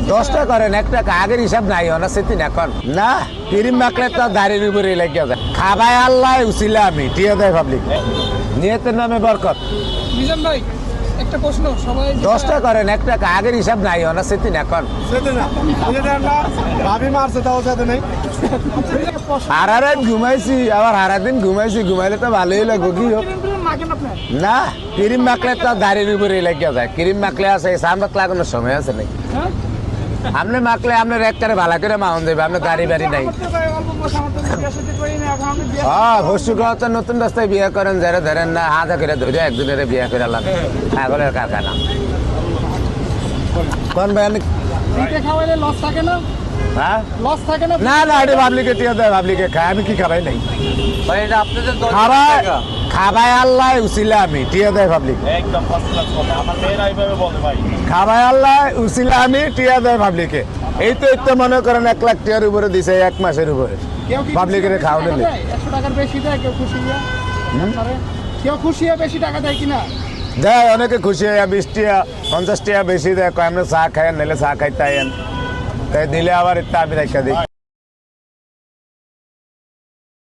10টা করেন, 1 টাকা আগের হিসাব নাই না সেদিন এখন না ক্রিম মাখলে তো দাড়ির উপরে লেগে যায়। খাবাই আল্লাহ উছিলা আমি টিয়া দেয় পাবলিক নিয়তের নামে বরকত। মিজান ভাই একটা প্রশ্ন, সবাই 10টা করেন, 1 টাকা আগের হিসাব নাই না সেদিন এখন হারারাত ঘুমাইছি আবার হারাদিন ঘুমাইছি, ঘুমাইলে তো ভালোই লাগবে কি হোক মাখেন আপনার না ক্রিম মাখলে তো দাড়ির উপরে লেগে যায়। ক্রিম মাখলে আছে সামরাত লাগানোর সময় আছে নাকি? হ্যাঁ আপনি মাখলে আপনার একটারে ভালো করে মাউন দেবে, আপনার দাড়ি বাড়ি নাই। পরশু তো নতুন রাস্তায় বিয়ে করেন, যারা ধরেন না হাতে করে ধরে একজনের বিয়ে করে আলাম ছাগলের কারখানা কোন ভাই খাওয়াইলে লস থাকে না? হ্যাঁ লস থাকে না? না না এটা পাবলিকে টিয়া দেয়, পাবলিকে খায়, আমি কি খাবাই নাই ভাই এটা আপনাদের খাবাই খাবাই আল্লাহ উছিলা আমি টিয়া দেয় পাবলিক একদম ফার্স্ট ক্লাস কথা। আমার মেয়েরা এইভাবে বলে ভাই। খাবাই আল্লাহ উছিলা আমি টিয়া দেয় পাবলিকে। এই তো মনে করেন 1 লাখ টিয়ার উপরে দিছে 1 মাসের উপরে কেউ কি পাবলিকের খাওয়া দিলে 100 টাকার বেশি দেয়, কেউ খুশি হয়ে আপনারে কেউ খুশি হয়ে বেশি টাকা দেয় কিনা? দেয় অনেকে খুশি হয় 20 টিয়া 50 টিয়া বেশি দেয়, কয় আমরা চা খাই নাহলে চা খাইতে আইন তাই দিলে আবার একটু আমি রেখা দিই।